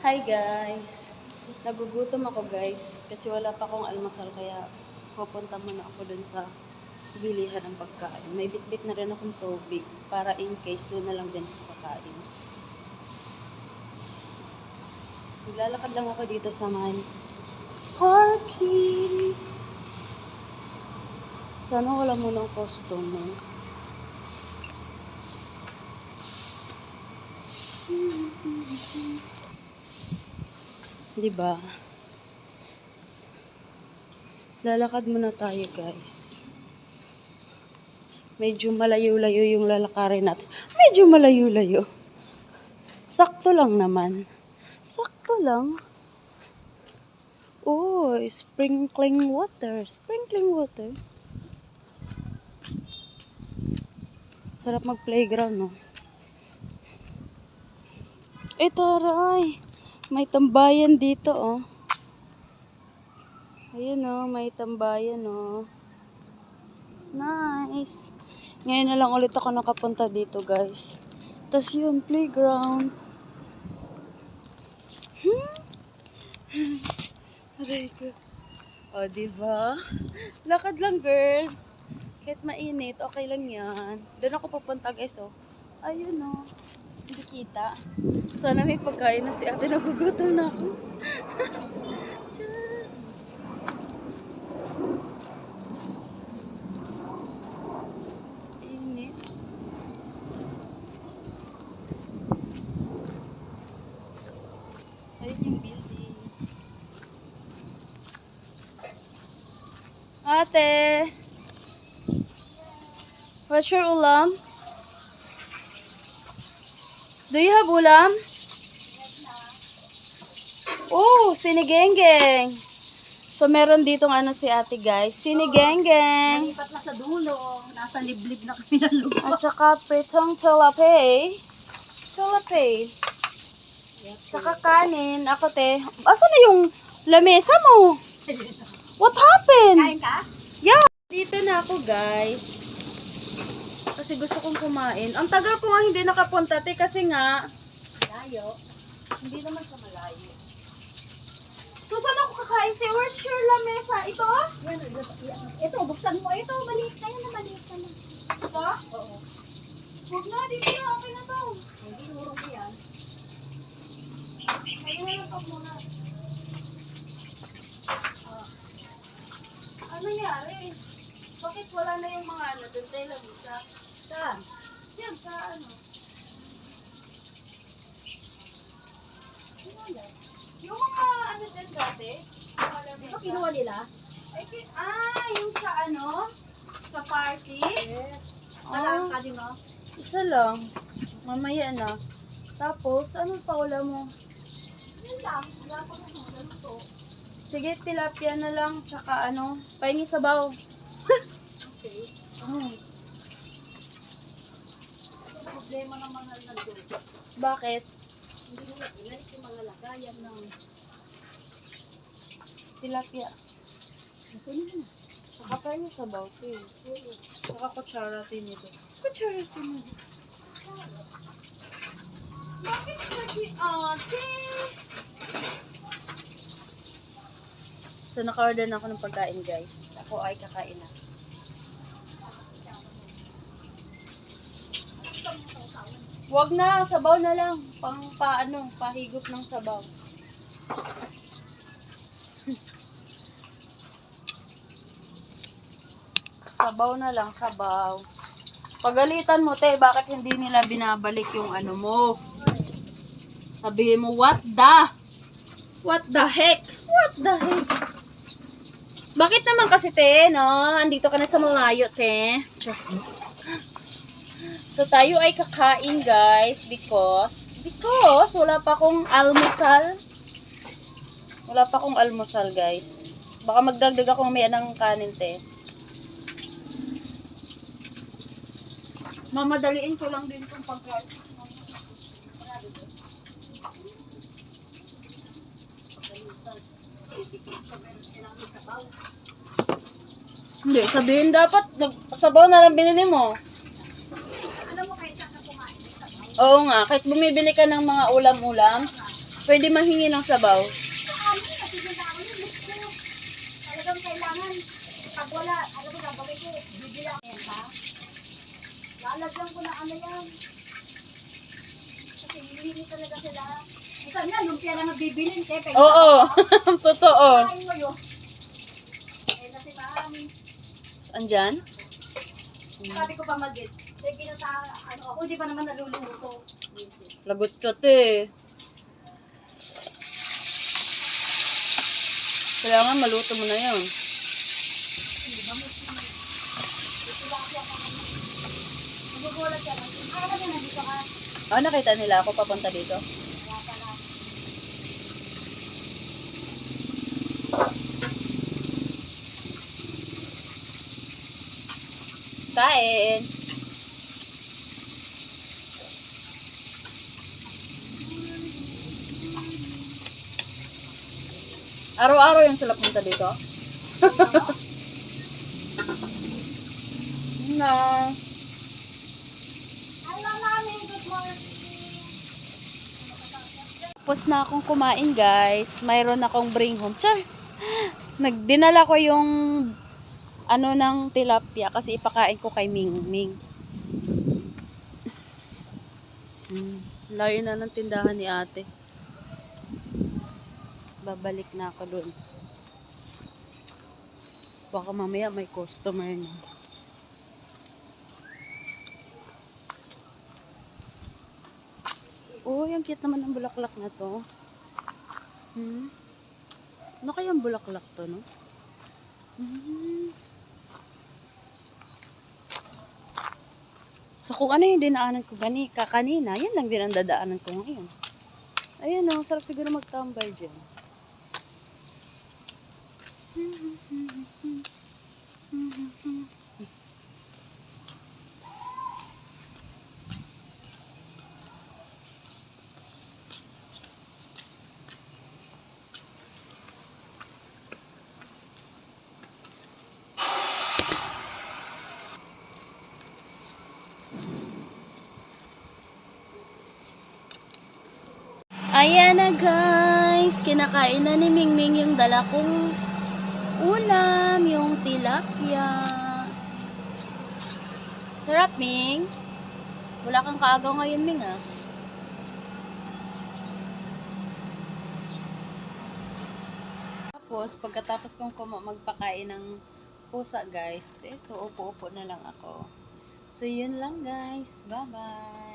Hi guys! Nagugutom ako guys kasi wala pa akong almusal kaya pupunta muna ako dun sa bilihan ng pagkain. May bitbit na rin akong tubig para in case doon na lang din ako kakain. Naglalakad lang ako dito sa may parking. Sana wala munang customer. Diba? Lalakad muna tayo guys. Medyo malayo-layo yung lalakarin natin. Medyo malayo-layo. Sakto lang naman. Sakto lang. Oh, sprinkling water. Sprinkling water. Sarap mag-playground, no? Taray! May tambayan dito, oh. Ayun, oh. May tambayan, oh. Nice! Ngayon na lang ulit ako nakapunta dito, guys. Tas yun, playground. Aray ko. O, diba? Lakad lang, girl. Kahit mainit, okay lang yan. Doon ako pupunta, guys, oh. Ayun, oh. Hindi kita. Sana may pagkain na si ate. Nagugutom na ako. Init. Ayun yung building. Ate! What's your ulam? Do you have ulam? Oh, sinigenggeng. So, meron ditong ano si ate guys. Sinigenggeng. Nalipat na sa dulo. Nasa liblib na kami ng lupa. At saka pritong tilapay. Tilapay. Tsaka kanin. Ako te. Asan na yung lamesa mo? What happened? Kain ka? Yeah. Dito na ako guys. Kasi gusto kong kumain. Ang tagal ko nga hindi nakapunta te kasi nga Layo. hindi naman sa malayo. So saan ako kakain te? Where's your lamesa? Ito? Yan, ito, buksan mo. Ito, maliit na yan. Maliit na lang. Ito? Oo. Huwag na, dito na. Okay na to. Hindi, urong ko yan. Ayun na lang to muna. Ano nangyari? Bakit wala na yung mga ano doon tayo lamesa? Saan? Yan, sa ano? Yung mga ano dyan dati? Mga Di ba lamesa? kinuha nila? Yung sa ano? Sa party? Yes. Oh. Salaan ka din, no? Isa lang. Mamaya na. Tapos, anong paula mo? Yun lang. Wala pa na ganun to. Sige, tilapia na lang. Tsaka ano, pahingi sabaw. Okay. Oh. Ito problema ng mga nandun. Bakit? Hindi nila inalik yung mga lagayan ng... Tilapia. Ito nila. Tsaka pahingi sabaw. Okay. Tsaka kutsara tinito. Kutsara tinito. Bakit kasi ate? So, naka-order na ako ng pagkain, guys. Ako ay kakain na. Wag na, sabaw na lang. Pahigop ng sabaw. Sabaw na lang, sabaw. Pagalitan mo, te, bakit hindi nila binabalik yung ano mo? Sabihin mo, what the heck? What the heck? Bakit naman kasi, te, no? Andito ka na sa malayo, te. So, tayo ay kakain, guys, because wala pa akong almusal. Wala pa akong almusal, guys. Baka magdagdag ako mamaya ng kanin, te. Mamadaliin ko lang din itong pagkain. Hindi, sabihin dapat, sabaw na lang binili mo. Alam mo kahit saan ka kumain. Oo nga, kahit bumibili ka ng mga ulam-ulam, Pwede mahingi ng sabaw. Sa amin, natigil na ako yung list ko. Talagang kailangan, pag wala, alam mo gagawin ko, bibila ko yan, ha? Lalagyan ko na ano yan. Kasi hinihingi talaga sila. Minsan nga, lumpia lang ang bibilin, te. Oo. Totoo. Kain mo yun. Eh, kasi mami. Andyan? Sabi ko pa magit. Kaya ginuta, ano ako, hindi pa naman naluluto. Lagot ka, te. Kailangan maluto mo na yun. Nagugulat ka lang. Alam niya, nandito ka. Ah, nakita nila ako papunta dito. Kaya pala. Kain. Araw-araw yung sila punta dito? No. Hello, mami. Good morning. Tapos na akong kumain, guys. Mayroon akong bring home. Char! Nagdinala ko yung ano ng tilapia kasi ipakain ko kay Ming Ming. Layo na ng tindahan ni ate. Babalik na ako doon. Baka mamaya may customer na. Oh, ang cute naman ng bulaklak na to. Ano kayang bulaklak to, no? So, kung ano yung dinaanan ko kanina, yan lang din ang dadaanan ko ngayon. Ayan o, sarap siguro magtambay dyan. Ayan na guys, kinakain na ni Mingming yung dala kong ulam, yung tilapia. Sarap, Ming. Wala kang kaagaw ngayon, Ming, ah. Tapos, pagkatapos kong magpakain ng pusa, guys, eto, upo-upo na lang ako. So, yun lang, guys. Bye-bye.